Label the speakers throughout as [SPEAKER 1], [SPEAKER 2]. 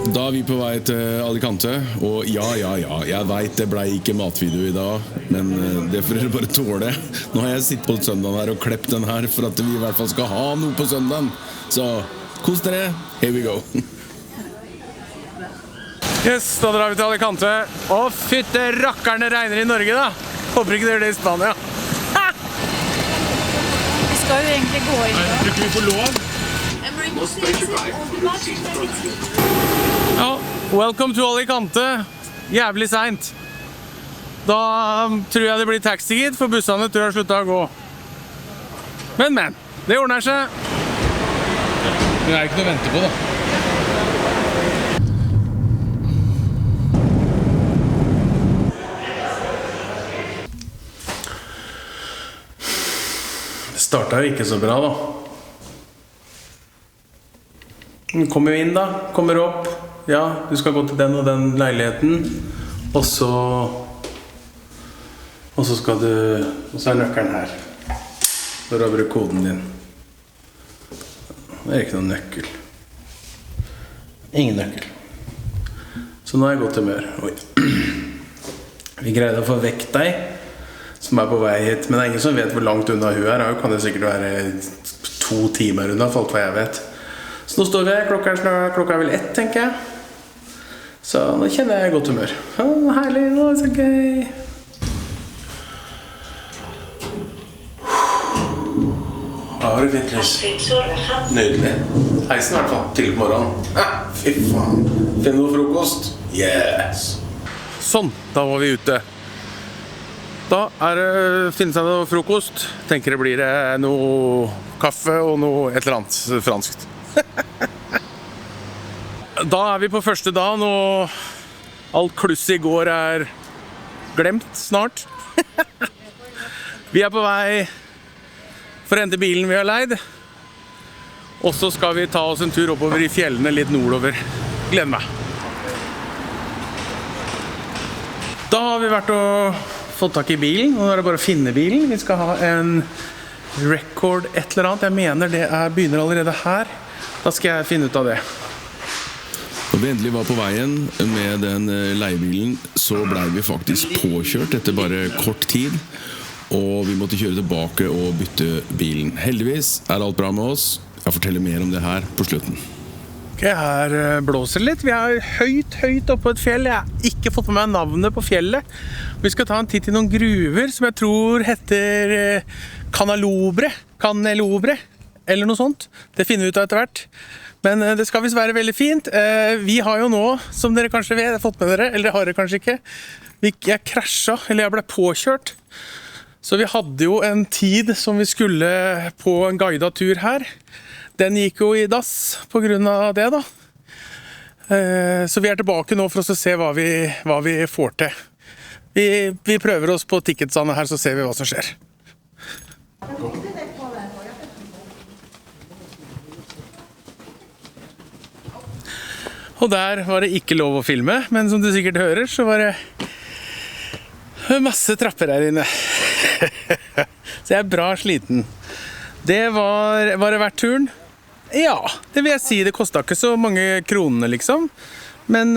[SPEAKER 1] Da er vi på vei til Alicante. Og ja, jeg vet det ble ikke matvideo I dag, men det får dere bare tåle. Nå har jeg sittet på søndagen her og klept den her for at vi I hvert fall skal ha noe på søndagen. Så kos dere, here we go.
[SPEAKER 2] Yes, da drar vi til Alicante. Å, fytte rakkerne regner I Norge da. Håper ikke det gjør det I Spania.
[SPEAKER 3] Vi skal jo egentlig gå inn da.
[SPEAKER 2] Tror ikke vi får lov. Ja, welcome to Alicante. Jævlig sent. Da tror jeg det blir taxi hit, for bussene tror jeg sluttet å gå. Men, det ordner seg. Det er ikke noe å vente på da. Det startet jo ikke så bra da. Kommer jo inn da, kommer opp. Ja, du skal gå til den og den leiligheten. Og så skal du... Og så nøkkelen her. Da har du brukt koden din. Det ikke noen nøkkel. Ingen nøkkel. Så nå har jeg gått humør. Oi. Vi greide å få vekk deg, som på vei hit. Men det ingen som vet hvor langt unna hun Hun kan det sikkert være 2 timer unna, for alt hva jeg vet. Så nå står vi her, klokka vel 1, tenker jeg. Så nå kjenner jeg godt humør. Å, herlig, nå så gøy. Ja, det fint, Lys. Nydelig. Heisen I hvert fall, til på morgenen. Fy faen. Finne noe frokost? Yes. Sånn, da var vi ute. Da det finne seg noe frokost. Tenker det blir noe kaffe og noe et eller annet franskt. Da vi på første dagen, og alt kluss I går glemt snart. Vi på vei for å hente bilen vi har leid. Og så skal vi ta oss en tur oppover I fjellene litt nordover. Gleder meg. Da har vi vært og fått tak I bilen, og nå det bare å finne bilen. Vi skal ha en record et eller annet. Jeg mener det begynner allerede her. Da skal jeg finne ut av det.
[SPEAKER 1] Når vi endelig var på veien med den leiebilen, så ble vi faktisk påkjørt etter bare kort tid. Og vi måtte kjøre tilbake og bytte bilen. Heldigvis alt bra med oss. Jeg forteller mer om det her på slutten.
[SPEAKER 2] Ok, her blåser det litt. Vi høyt oppe på et fjell. Jeg har ikke fått med meg navnet på fjellet. Vi skal ta en titt I noen gruver som jeg tror heter Canelobre, eller noe sånt. Det finner vi ut av etter hvert. Men det skal visst være veldig fint. Vi har jo nå, som dere kanskje vet, fått med dere, eller det har dere kanskje ikke. Jeg krasjet, eller jeg ble påkjørt. Så vi hadde jo en tid som vi skulle på en guidet tur her. Den gikk jo I dass på grunn av det da. Så vi tilbake nå for å se hva vi får til. Vi prøver oss på ticketsene her, så ser vi hva som skjer. Og der var det ikke lov å filme, men som du sikkert hører, så var det masse trapper her inne. Så jeg bra sliten. Det var det verdt turen? Ja, det vil jeg si. Det kostet ikke så mange kronene, liksom. Men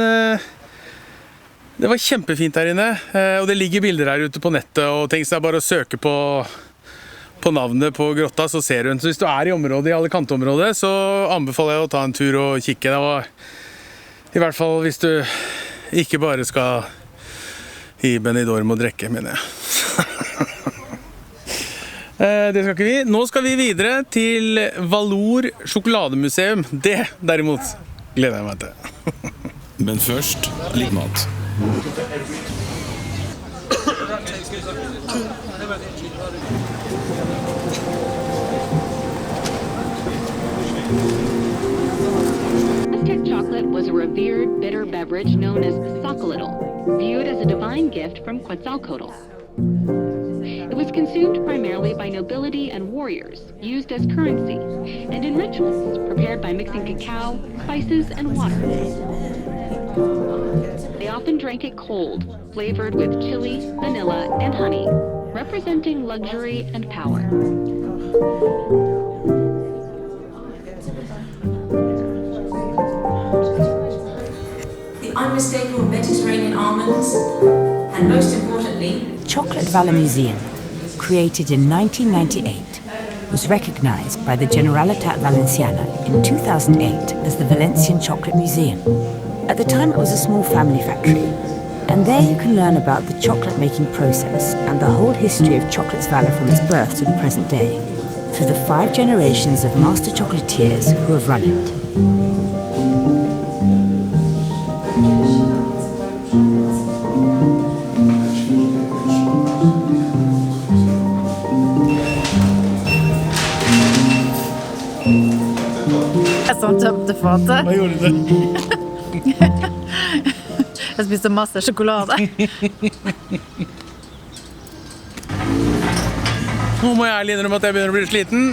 [SPEAKER 2] det var kjempefint her inne. Og det ligger bilder her ute på nettet, og tenk seg bare å søke på navnet på grotta, så ser du den. Så hvis du I området, I Alicante-området, så anbefaler jeg å ta en tur og kikke. Det var I hvert fall hvis du ikke bare skal I Benidorm og drekke, mener jeg. Det skal ikke vi. Nå skal vi videre til Valor Sjokolademuseum. Det, derimot, gleder jeg meg til.
[SPEAKER 1] Men først, litt mat.
[SPEAKER 4] Aztec chocolate was a revered bitter beverage known as Xochitl, viewed as a divine gift from Quetzalcoatl. It was consumed primarily by nobility and warriors, used as currency, and in rituals prepared by mixing cacao, spices, and water. They often drank it cold, flavored with chili, vanilla, and honey, representing luxury and power.
[SPEAKER 5] unmistakable Mediterranean almonds, and most importantly,
[SPEAKER 6] Chocolate Valley Museum, created in 1998, was recognized by the Generalitat Valenciana in 2008 as the Valencian Chocolate Museum. At the time, it was a small family factory, and there you can learn about the chocolate-making process and the whole history of Chocolates Valley from its birth to the present day, through the 5 generations of master chocolatiers who have run it.
[SPEAKER 3] Som tømte fatet.
[SPEAKER 2] Hva gjorde du?
[SPEAKER 3] Jeg spiste masse sjokolade.
[SPEAKER 2] Nå må jeg ærlig innrømme at jeg begynner å bli sliten.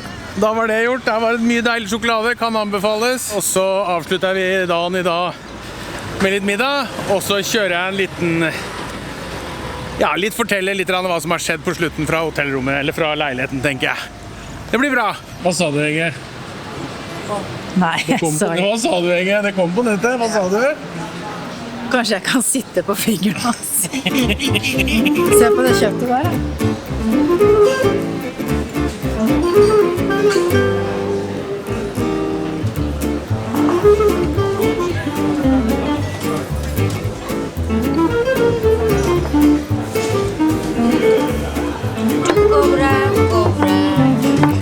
[SPEAKER 2] Da var det gjort. Det var mye deilig sjokolade, kan anbefales. Og så avslutter vi dagen i dag med litt middag. Og så kjører jeg en liten... Ja, fortelle litt om hva som har skjedd på slutten fra hotellrommet, eller fra leiligheten, tenker jeg. Det blir bra. Hva sa du, Enge?
[SPEAKER 3] Nei, sorry.
[SPEAKER 2] Hva sa du, Enge? Det kom på nettet. Hva sa du?
[SPEAKER 3] Kanskje jeg kan sitte på fingeren hans. Se på det kjøttet der.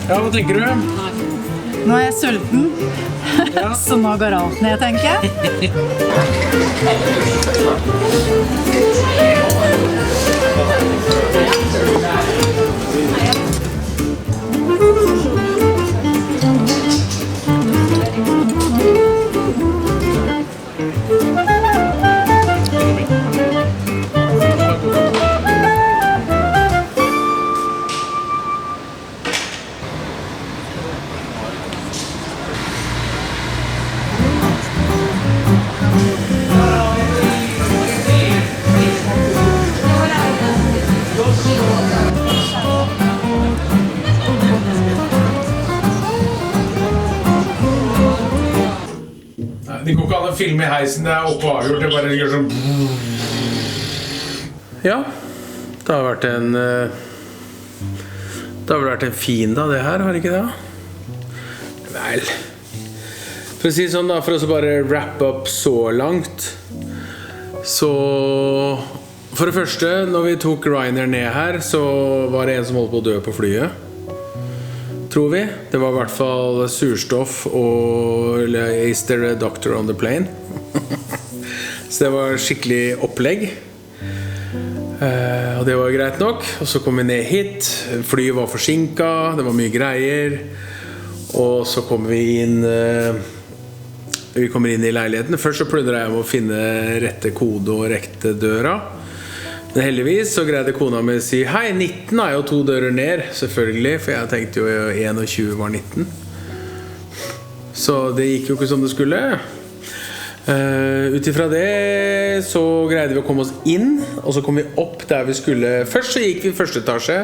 [SPEAKER 2] Ja, hva tenker du?
[SPEAKER 3] Nå er jeg sulten, så nå går alt ned, tenker jeg.
[SPEAKER 2] Det går ikke an å filme I heisen, det oppe og avgjort, det bare gjør sånn. Ja, det har vært en fin dag det her, har det ikke det? Vel, for å si sånn da, for å bare wrap up så langt, så for det første, når vi tok Ryanair ned her, så var det en som holdt på å dø på flyet. Tror vi. Det var I hvert fall surstoff og is there a doctor on the plane? Så det var skikkelig opplegg. Og det var greit nok. Og så kom vi ned hit. Flyet var forsinket. Det var mye greier. Og så kommer vi inn Vi kommer inn I leiligheten. Først så plundret jeg med å finne rette kode og rette døra. Men heldigvis så greide kona mi å si hei, 19 jo 2 dører ned, selvfølgelig, for jeg tenkte jo 21 var 19. Så det gikk jo ikke som det skulle. Utifra det så greide vi å komme oss inn, og så kom vi opp der vi skulle. Først så gikk vi I første etasje,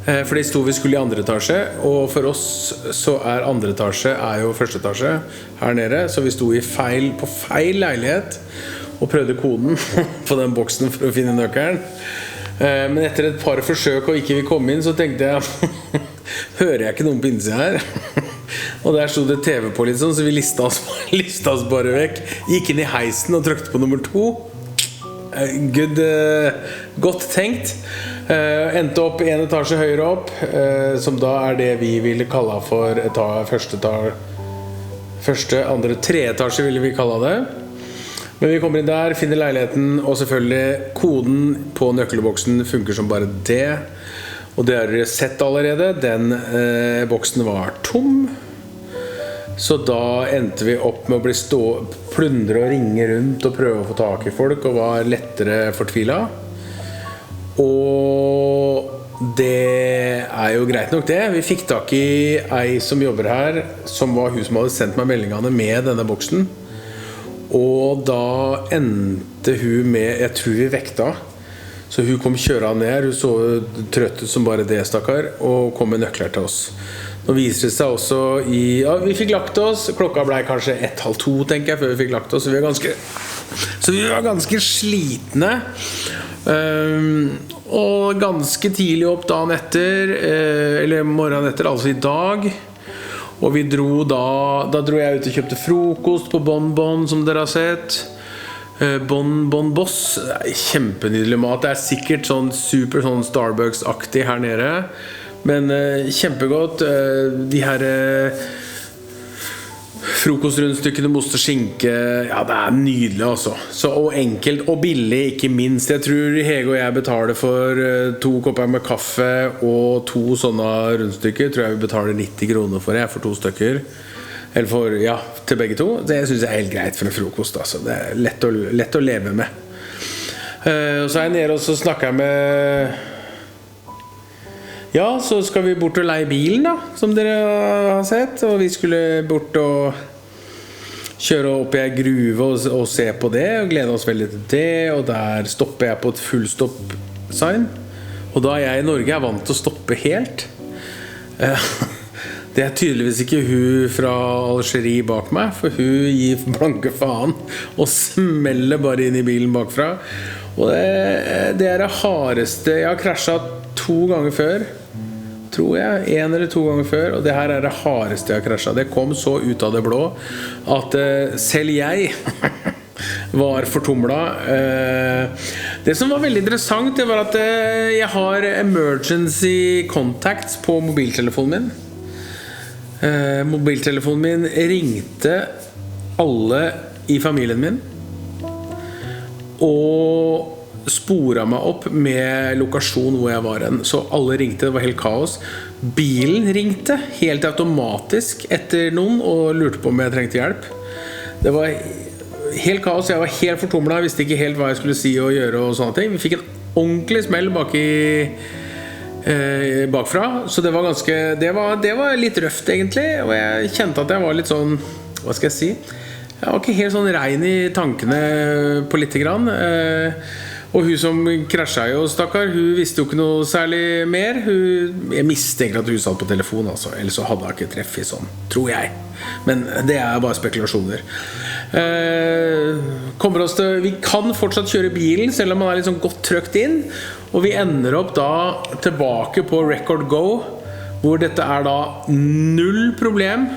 [SPEAKER 2] for det stod vi skulle I andre etasje, og for oss så andre etasje jo første etasje her nede, så vi stod på feil leilighet, og prøvde koden på den boksen for å finne nøkkelen. Men etter et par forsøk og ikke vi kom inn, så tenkte jeg hører jeg ikke noen på innsiden her? Og der stod det TV på litt sånn, så vi listet oss bare vekk. Gikk inn I heisen og trykte på nummer 2. Godt tenkt. Endte opp 1 etasje høyere opp, som da det vi ville kalle for første, andre, 3 etasje ville vi kalle det. Men vi kommer inn der, finner leiligheten, og selvfølgelig koden på nøkkelboksen funker som bare det. Og det har dere sett allerede, den boksen var tom. Så da endte vi opp med å plundre og ringe rundt og prøve å få tak I folk, og var lettere fortvilet. Og det jo greit nok det. Vi fikk tak I ei som jobber her, som var hun som hadde sendt meg meldingene med denne boksen. Og da endte hun med, jeg tror vi vekta, så hun kom kjørende ned, hun så trøtt ut som bare det, stakkar, og kom med nøkler til oss. Nå viser det seg også vi fikk lagt oss, klokka ble kanskje 1:30 tenker jeg, før vi fikk lagt oss, så vi var ganske slitne. Og ganske tidlig opp dagen etter, eller morgenen etter, altså i dag. Og vi dro da dro jeg ut og kjøpte frokost på Bon som dere har sett. Bon Boss, kjempenydelig mat. Det sikkert sånn super sånn Starbucks-aktig her nede, men kjempegodt. De her frokostrundstykkene med ost og skinke, ja, det nydelig altså. Og enkelt og billig, ikke minst. Jeg tror Hege og jeg betaler for 2 kopper med kaffe og 2 sånne rundstykker. Tror jeg vi betaler 90 kroner for 2 stykker. Eller for, ja, til begge to. Det synes jeg helt greit for en frokost altså. Det lett å leve med. Og så jeg nede og så snakker jeg med... Ja, så skal vi bort og leie bilen da, som dere har sett. Og vi skulle bort og kjøre opp i en gruve og se på det, og glede oss veldig til det. Og der stopper jeg på et fullstopp-sign. Og da jeg i Norge vant til å stoppe helt. Det tydeligvis ikke hun fra Algerie bak meg, for hun gir blanke faen og smeller bare inn i bilen bakfra. Og det det hardeste. Jeg har krasjet 2 ganger før, tror jeg, 1 eller 2 ganger før, og det her det hardeste jeg har krasjet. Det kom så ut av det blå at selv jeg var fortumlet. Det som var veldig interessant, det var at jeg har emergency contacts på mobiltelefonen min. Mobiltelefonen min ringte alle i familien min og sporet meg opp med lokasjon hvor jeg var hen. Så alle ringte, det var helt kaos. Bilen ringte helt automatisk etter noen og lurte på om jeg trengte hjelp. Det var helt kaos, jeg var helt fortumlet, jeg visste ikke helt hva jeg skulle si og gjøre og sånne ting. Vi fikk en ordentlig smell bakfra, så det var ganske det var litt røft egentlig, og jeg kjente at jeg var litt sånn, hva skal jeg si, jeg var ikke helt sånn rein i tankene på litt grann. Og hun som krasjet jo, stakkar, hun visste jo ikke noe særlig mer. Jeg mistenker at hun satt på telefon altså, ellers så hadde hun ikke treff i sånn, tror jeg. Men det bare spekulasjoner. Vi kan fortsatt kjøre bilen selv om man litt sånn godt trøkt inn, og vi ender opp da tilbake på Record Go, hvor dette da 0 problem.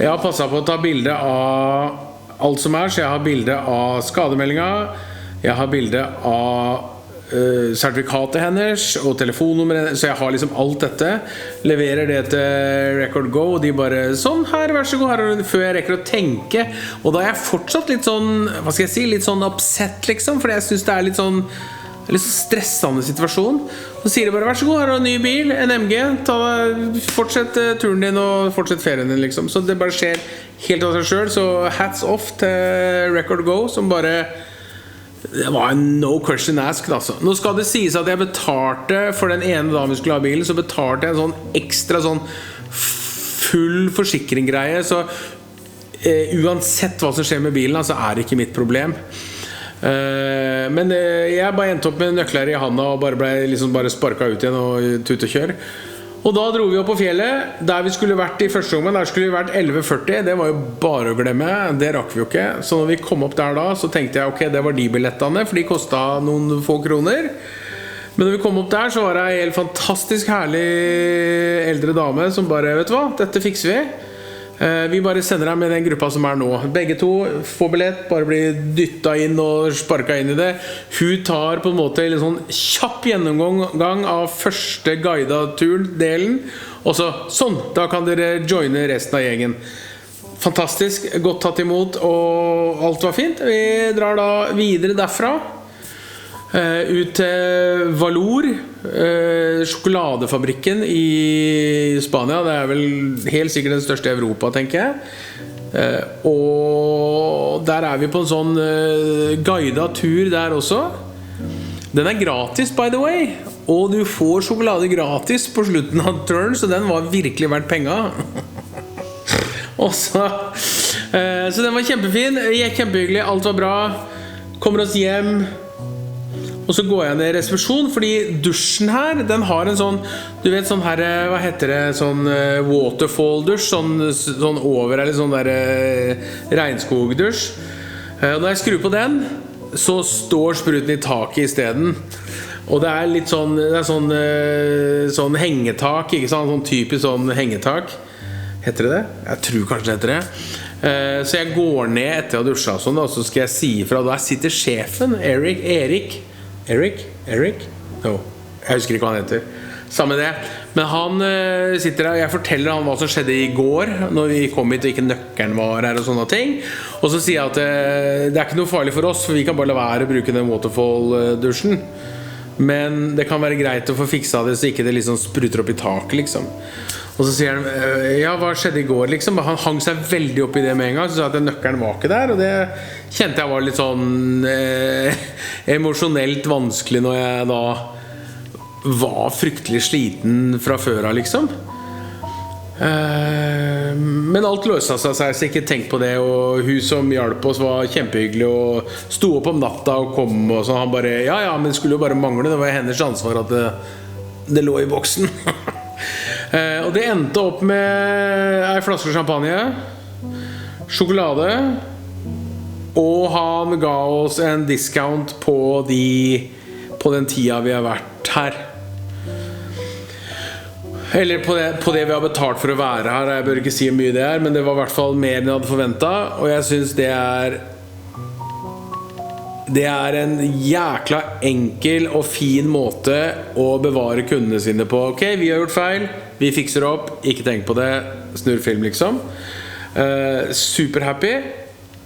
[SPEAKER 2] Jeg har passet på å ta bilde av alt som så jeg har bilde av skademeldinger, jeg har bilde av sertifikatet hennes og telefonnummeret, så jeg har liksom alt dette, leverer det til Record Go, og de bare, sånn her, vær så god her, før jeg rekker å tenke, og da jeg fortsatt litt sånn, hva skal jeg si, litt sånn upset liksom, fordi jeg synes det litt sånn stressende situasjon. Så sier de bare, vær så god, her en ny bil, en MG, fortsett turen din og fortsett ferien din liksom, så det bare skjer helt av seg selv, så hats off til Record Go, som bare det var en no question asked altså. Nå skal det sies at jeg betalte for den ene dagen vi skulle ha bilen, så betalte jeg en sånn ekstra sånn full forsikringgreie, så uansett hva som skjer med bilen så det ikke mitt problem. Men jeg bare endte opp med nøkler i handa og bare sparket ut igjen og tut og kjør. Og da dro vi opp på fjellet, der vi skulle vært i første gangen, der skulle vi vært 11:40, det var jo bare å glemme, det rakk vi jo ikke. Så når vi kom opp der da, så tenkte jeg, ok, det var de billettene, for de kostet noen få kroner. Men når vi kom opp der, så var det en helt fantastisk herlig eldre dame som bare, vet du hva, dette fikser vi. Vi bare sender deg med den gruppa som nå. Begge to får billett, bare blir dyttet inn og sparket inn i det. Hun tar på en måte en sånn kjapp gjennomgang av første guidet-turen-delen. Og så, sånn, da kan dere joine resten av gjengen. Fantastisk, godt tatt imot, og alt var fint. Vi drar da videre derfra. Ut til Valor, sjokoladefabrikken i Spania. Det vel helt sikkert den største i Europa, tenker jeg. Og der vi på en sånn guidet tur der også. Den gratis, by the way. Og du får sjokolade gratis på slutten av turen, så den var virkelig verdt penger. Så den var kjempefin, kjempehyggelig, alt var bra. Kommer oss hjem. Og så går jeg ned I resepsjon, fordi dusjen her, den har en sånn, du vet sånn her, hva heter det, sånn waterfall-dusj, sånn over, eller sånn der regnskog-dusj. Når jeg skrur på den, så står spruten I taket I stedet. Og det litt sånn, sånn hengetak, ikke sant? Sånn typisk sånn hengetak. Heter det det? Jeg tror kanskje det heter det. Så jeg går ned etter å dusje og sånn, og så skal jeg si ifra. Og der sitter sjefen, Erik? No, jeg husker ikke hva han heter. Samme det. Men han sitter der, og jeg forteller han hva som skjedde I går, når vi kom hit og ikke nøkkelen var her og sånne ting. Og så sier jeg at det ikke noe farlig for oss, for vi kan bare la være å bruke den waterfall-dusjen. Men det kan være greit å få fiksa det, så ikke det liksom spruter opp I taket, liksom. Og så sier han, ja, hva skjedde I går, liksom? Han hang seg veldig opp I det med en gang, så sa at nøkkelen var ikke der, og det kjente jeg var litt sånn emosjonelt vanskelig når jeg da var fryktelig sliten fra før av, liksom. Men alt løste seg, så ikke tenk på det. Og hun som hjalp oss var kjempehyggelig og sto opp om natta og kom og så. Han bare, ja, men det skulle jo bare mangle. Det var hennes ansvar at det lå I boksen. Og det endte opp med en flaske champagne, sjokolade, og han ga oss en discount på den tida vi har vært her. Eller på det vi har betalt for å være her. Jeg bør ikke si hvor mye det men det var I hvert fall mer enn jeg hadde forventet. Og jeg synes det en jækla enkel og fin måte å bevare kundene sine på. Ok, vi har gjort feil, vi fikser opp, ikke tenk på det, snurr film liksom. Super happy.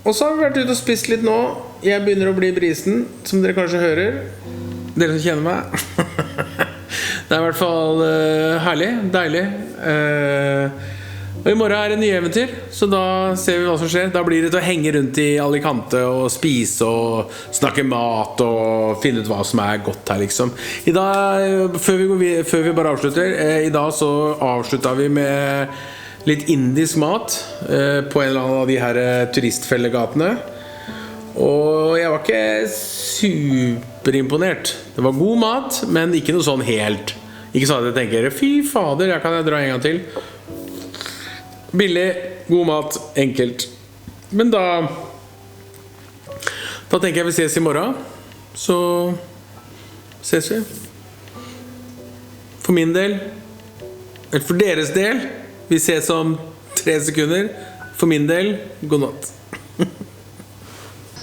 [SPEAKER 2] Og så har vi vært ute og spist litt nå. Jeg begynner å bli brisen, som dere kanskje hører. Dere som kjenner meg. Det I hvert fall herlig, deilig. Og I morgen det nye eventyr, så da ser vi hva som skjer. Da blir det til å henge rundt I Alicante og spise og snakke mat og finne ut hva som godt her liksom. I dag, før vi bare avslutter, I dag så avsluttet vi med litt indisk mat på en eller annen av de her turistfellegatene. Og jeg var ikke superimponert. Det var god mat, men ikke noe sånn helt. Ikke sånn at jeg tenker, fy fader, jeg kan dra en gang til. Billig, god mat, enkelt. Men da tenker jeg vi ses I morgen. Så ses vi. For min del, eller for deres del, vi ses om 3 sekunder. For min del, god natt.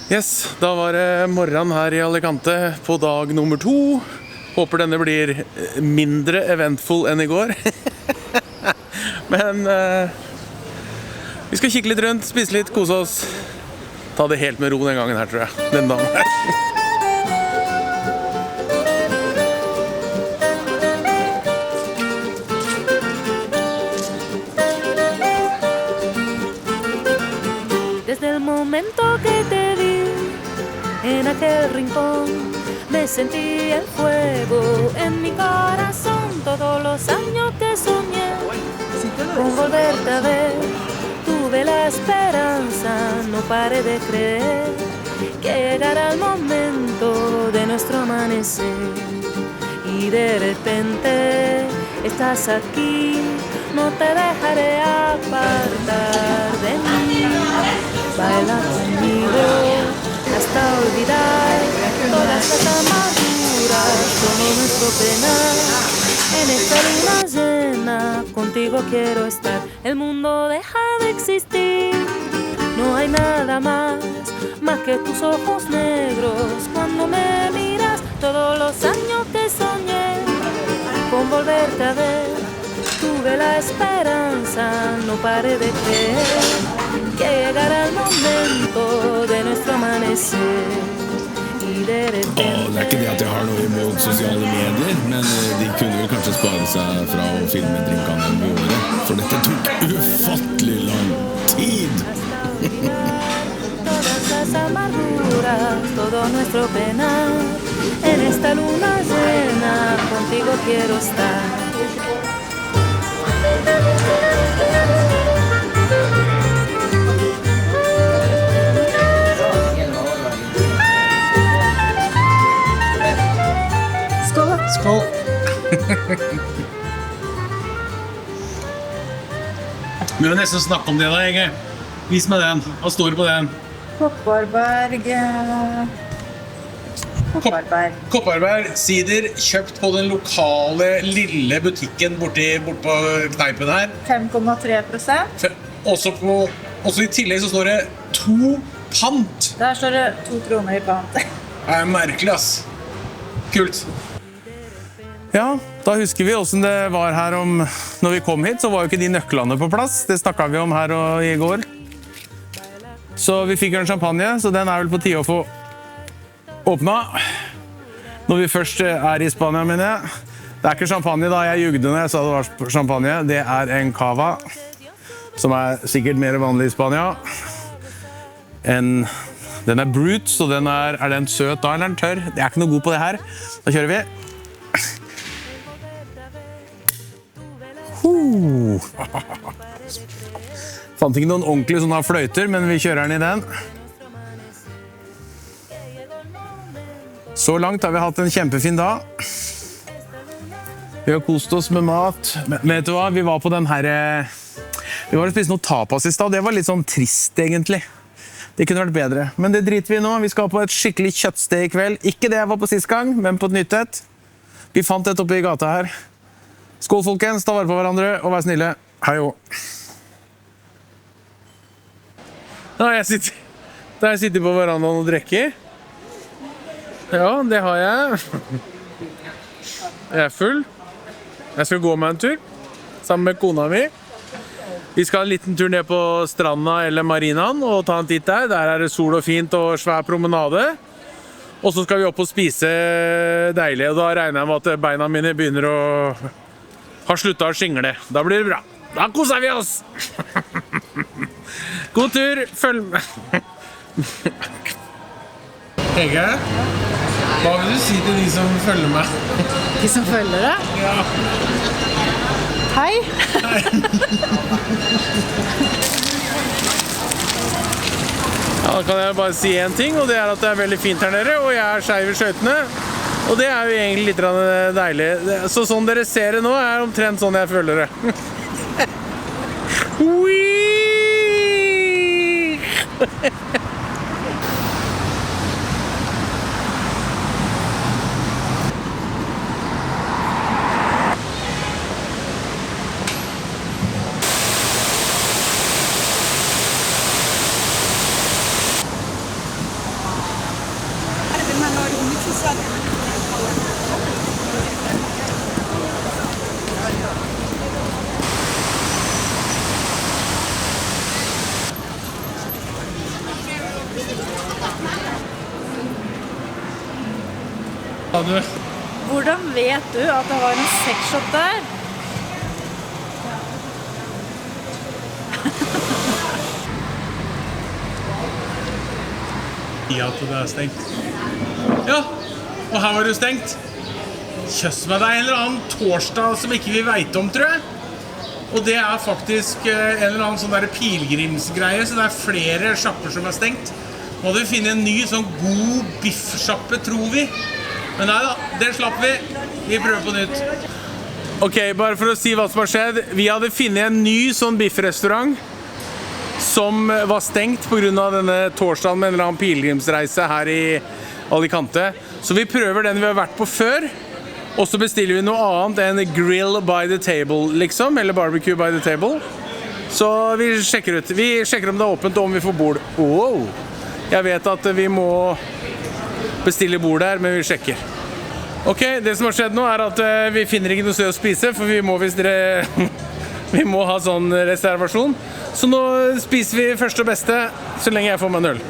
[SPEAKER 2] Yes, da var det morgen her I Alicante på dag nummer 2. Håper denne blir mindre eventfull enn I går. Men vi skal kikke litt rundt, spise litt, kose oss. Ta det helt med ro den gangen her, tror jeg. Den dagen her.
[SPEAKER 7] Desde el momento que te vi en aquel rincón, me sentí el fuego en mi corazón. Todos los años que soñé con volverte a ver, tuve la esperanza, no paré de creer que llegará el momento de nuestro amanecer. Y de repente estás aquí, no te dejaré apartar de mí. Baila conmigo hasta olvidar todas las amarguras, todo nuestro penar. En esta luna llena contigo quiero estar. El mundo deja de existir, no hay nada más que tus ojos negros. Cuando me miras, todos los años que soñé con volverte a ver, tuve la esperanza, no paré de creer que llegará el momento de nuestro amanecer.
[SPEAKER 1] Det ikke det at jeg har noe imot sosiale medier, men de kunne vel kanskje spare seg fra å filme drinkene om I året, for dette tok ufattelig lang tid.
[SPEAKER 7] Todas las amarguras, todo nuestro penar, en esta luna llena contigo quiero estar.
[SPEAKER 2] Skål. Vi må nesten snakke om det da, Ege. Vis meg den. Hva står det på den? Kopparberg sider, kjøpt på den lokale lille butikken bort på kneipen her.
[SPEAKER 3] 5,3%.
[SPEAKER 2] Også i tillegg så står det 2 pant.
[SPEAKER 3] Der står det 2 kroner i pant.
[SPEAKER 2] Det er merkelig, ass. Kult. Ja, da husker vi hvordan det var her når vi kom hit, så var jo ikke de nøklene på plass. Det snakket vi om her og i går. Så vi fikk en champagne, så den er vel på tide å få åpnet. Når vi først er i Spania, mener jeg. Det er ikke champagne da, jeg jugde når jeg sa det var champagne. Det er en cava, som er sikkert mer vanlig i Spania. Den er brut, så er den søt da, eller den tørr? Jeg er ikke noe god på det her. Da kjører vi. Fant ikke noen ordentlig sånne fløyter, men vi kjører den i den. Så langt har vi hatt en kjempefin dag. Vi har kost oss med mat. Men vet du hva, vi var på den her... Vi var og spiste noe tapas i sted, det var litt sånn trist egentlig. Det kunne vært bedre. Men det driter vi nå. Vi skal på et skikkelig kjøttsted i kveld. Ikke det jeg var på sist gang, men på et nytt et. Vi fant et oppe i gata her. Skål, folkens. Ta vare på hverandre og vær snille. Hei jo. Da har jeg sittet på verandaen og drikker. Ja, det har jeg. Jeg er full. Jeg skal gå meg en tur sammen med kona mi. Vi skal ha en liten tur ned på stranda eller marinaen og ta en titt der. Der er det sol og fint og svær promenade. Og så skal vi opp og spise deilig, og da regner jeg med at beina mine begynner å ha sluttet å skingle. Da blir det bra. Da koser vi oss! God tur, følg med! Hege, hva vil du si til de som følger meg?
[SPEAKER 3] De som følger deg?
[SPEAKER 2] Ja.
[SPEAKER 3] Hei!
[SPEAKER 2] Ja, da kan jeg bare si en ting, og det er at det er veldig fint her nede, og jeg er skeiv i skøytene. Og det er jo egentlig litt deilig. Så sånn dere ser det nå, er omtrent sånn jeg føler det.
[SPEAKER 3] Hvordan vet du at det var en sexshop der?
[SPEAKER 2] Ja, at det er stengt. Ja, og her var det jo stengt. Kjøss meg, det er en eller annen torsdag som ikke vi vet om, tror jeg. Og det er faktisk en eller annen sånn der pilgrimsgreie, så det er flere shopper som er stengt. Nå hadde vi finnet en ny sånn god biffsjappe, tror vi. Men nei da, det slapp vi. Vi prøver på nytt. Ok, bare for å si hva som har skjedd. Vi hadde finnet en ny sånn biffrestaurant som var stengt på grunn av denne torsdagen med en eller annen pilgrimsreise her i Alicante. Så vi prøver den vi har vært på før, og så bestiller vi noe annet enn grill by the table, liksom, eller barbecue by the table. Så vi sjekker ut. Vi sjekker om det er åpent og om vi får bord. Wow! Jeg vet at vi må bestille bord der, men vi sjekker. Ok, det som har skjedd nå er at vi finner ikke noe sted å spise, for vi må vi må ha sånn reservasjon. Så nå spiser vi første og beste, så lenge jeg får meg en øl.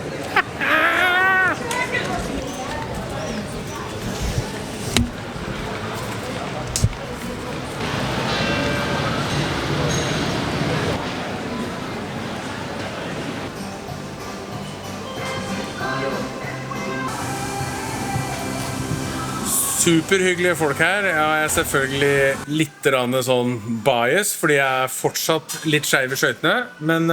[SPEAKER 2] Superhyggelige folk her. Jeg er selvfølgelig litt sånn bias, fordi jeg er fortsatt litt skeiv i skøytene. Men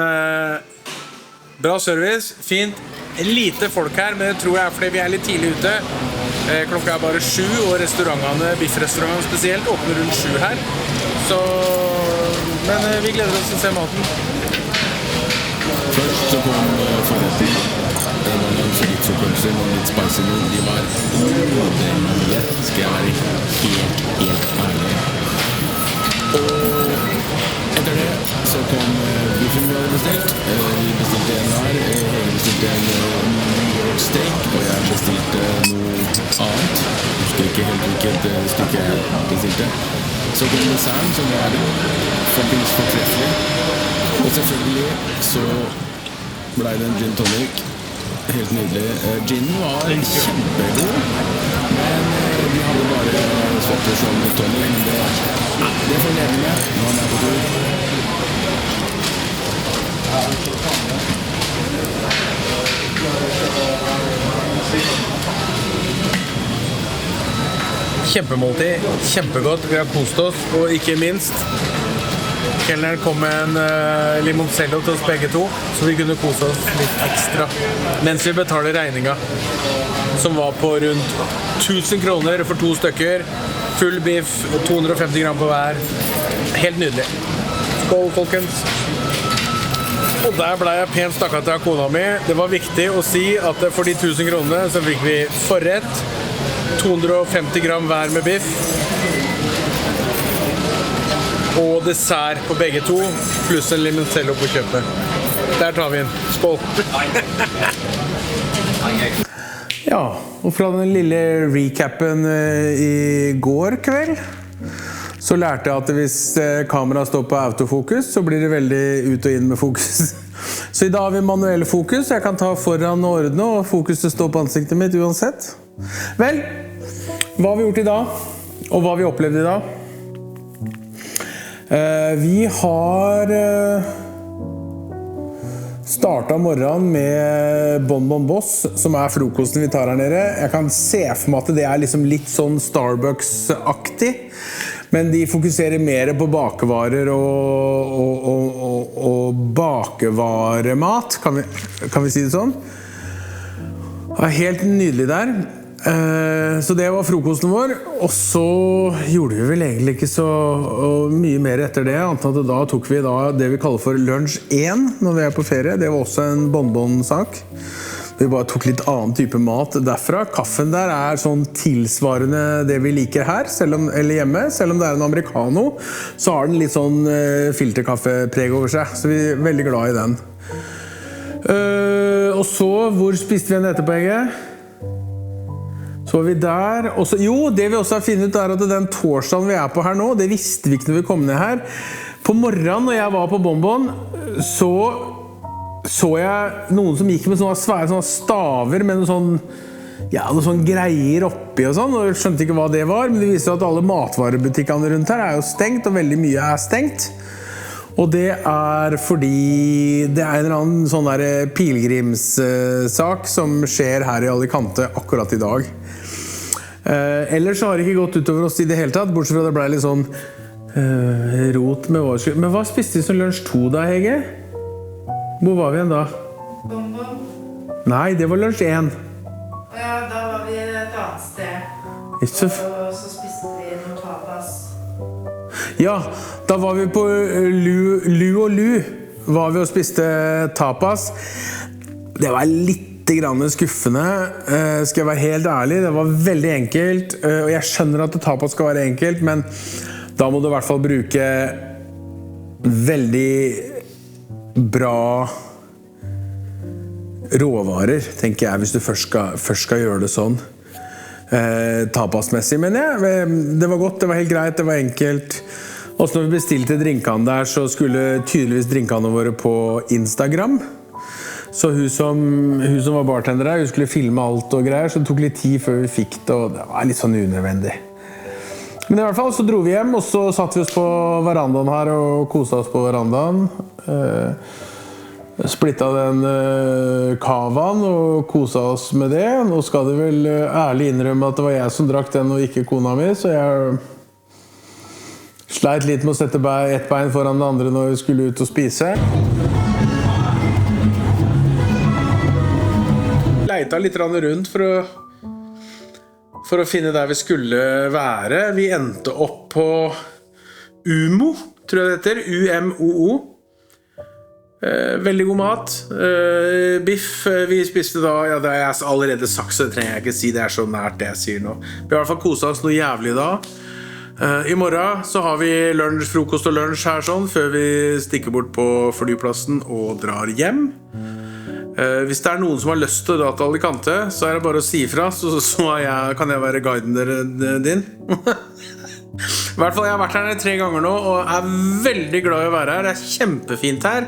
[SPEAKER 2] bra service, fint. Lite folk her, men det tror jeg er fordi vi er litt tidlig ute. Klokka bare 7, og restaurantene, biffrestaurantene spesielt, åpner rundt 7 her. Men vi gleder oss til å se maten.
[SPEAKER 1] Først så kom forretten. Det var noen chorizo-pølser, noen litt spicy noen. De var ordentlige, skal jeg være helt ærlig. Og etter det så kom biffen vi hadde bestilt. Vi bestilte en her, Hege bestilte en New York steak, og jeg bestilte noe annet. Jeg husker ikke helt hvilket stykke jeg bestilte. Så kom desserten, som var fuckings fortreffelig. Og selvfølgelig så ble det en gin tonic. Helt nydelig. Ginen var kjempegod, men vi hadde bare svarte som tonic. Men det får leve med når man på tur.
[SPEAKER 2] Kjempemåltid, kjempegodt, vi har kost oss, og ikke minst kelneren kom med en limoncello til oss begge to, så vi kunne kose oss litt ekstra mens vi betaler regninga, som var på rundt 1000 kroner for 2 stykker, full biff, 250 gram på hver. Helt nydelig. Skål, folkens! Og der ble jeg pent stakket av kona mi. Det var viktig å si at for de 1000 kronene så fikk vi forrett, 250 gram hver med biff, og dessert på begge to, pluss en limoncello på kjøpet. Der tar vi inn. Skål! Ja, og fra den lille recappen i går kveld, så lærte jeg at hvis kameraet står på autofokus, så blir det veldig ut og inn med fokus. Så i dag har vi manuell fokus. Jeg kan ta foran og ordne, og fokuset står på ansiktet mitt uansett. Vel, hva har vi gjort i dag? Og hva har vi opplevd i dag? Vi har startet morgenen med Bon Bon Boss, som frokosten vi tar her nede. Jeg kan se for meg at det liksom litt sånn Starbucks-aktig, men de fokuserer mer på bakevarer og bakevaremat, kan vi si det sånn. Helt nydelig der. Så det var frokosten vår, og så gjorde vi vel egentlig ikke så mye mer etter det, annet at da tok vi det vi kaller for lunsj 1 når vi på ferie. Det var også en bonbon-sak. Vi bare tok litt annen type mat derfra. Kaffen der sånn tilsvarende det vi liker her, eller hjemme. Selv om det en americano, så har den litt sånn filterkaffepreg over seg, så vi veldig glad i den. Og så, hvor spiste vi en etterpå, Ege? Så var vi der, og så, det vi også har funnet ut at den torsdagen vi på her nå, det visste vi ikke når vi kom ned her. På morgenen når jeg var på Bonbon, så jeg noen som gikk med sånne svære staver med noen sånn greier oppi og sånn, og jeg skjønte ikke hva det var, men det viser at alle matvarebutikkene rundt her jo stengt, og veldig mye stengt. Og det fordi det en eller annen sånn der pilgrimssak som skjer her i Alicante akkurat i dag. Ellers så har det ikke gått utover oss i det hele tatt, bortsett fra det ble litt sånn rot med vår skyld. Men hva spiste vi som lunsj 2 da, Hege? Hvor var vi igjen da?
[SPEAKER 3] Bonbon.
[SPEAKER 2] Nei, det var lunsj 1.
[SPEAKER 3] Ja, da var vi et annet sted. Og så spiste vi noen tapas.
[SPEAKER 2] Ja, da var vi på Lu var vi og spiste tapas. Det var litt grann skuffende, skal jeg være helt ærlig. Det var veldig enkelt, og jeg skjønner at tapas skal være enkelt, men da må du i hvert fall bruke veldig bra råvarer, tenker jeg, hvis du først skal gjøre det sånn tapasmessig. Men det var godt, det var helt greit, det var enkelt. Og så når vi bestilte drinkene der, så skulle tydeligvis drinkene våre på Instagram. Så hun som var bartender der, hun skulle filme alt og greier, så det tok litt tid før vi fikk det, og det var litt sånn unødvendig. Men i hvert fall så dro vi hjem, og så satt vi oss på verandaen her og koset oss på verandaen. Splitta den kavaen og koset oss med det. Nå skal det vel ærlig innrømme at det var jeg som drakk den og ikke kona mi, så jeg sleit litt med å sette ett bein foran det andre når vi skulle ut og spise. Leita litt rundt for for å finne der vi skulle være. Vi endte opp på Umo, tror jeg det heter. UMOO. Veldig god mat. Biff, vi spiste da, ja, det er allerede sagt, så det trenger jeg ikke si, det er så nært det jeg sier nå. Vi har I hvert fall koset oss noe jævlig da. I morgen så har vi lunsj, frokost og lunsj her sånn, før vi stikker bort på flyplassen og drar hjem. Hvis det er noen som har lyst til å dra til Alicante, så er det bare å si ifra, så kan jeg være guiden din. I hvert fall, jeg har vært her 3 ganger nå, og er veldig glad I å være her. Det er kjempefint her.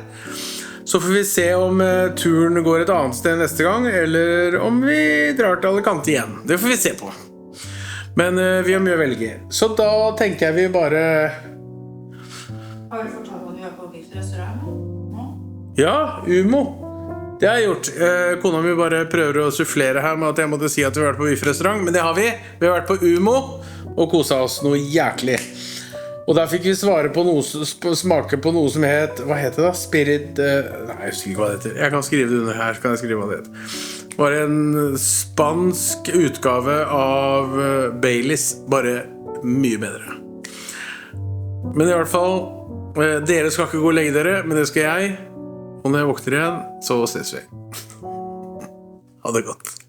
[SPEAKER 2] Så får vi se om turen går et annet sted neste gang, eller om vi drar til Alicante igjen. Det får vi se på. Men vi har mye å velge. Så da tenker jeg vi bare...
[SPEAKER 5] Har du fortalt hva du gjør på biffrestaurant?
[SPEAKER 2] Ja, Umo. Det har jeg gjort. Kona mi bare prøver å sufflere her med at jeg måtte si at vi har vært på biffrestaurant, men det har vi. Vi har vært på Umo og koset oss noe jæklig. Og der fikk vi smake på noe som het, hva heter det da? Spirit... nei, jeg husker ikke hva det heter. Jeg kan skrive det under her, kan jeg skrive hva det heter. Det var en spansk utgave av Baileys, bare mye bedre. Men I hvert fall, dere skal ikke gå og legge dere, men det skal jeg. Og når jeg våkner igjen, så ses vi. Ha det godt.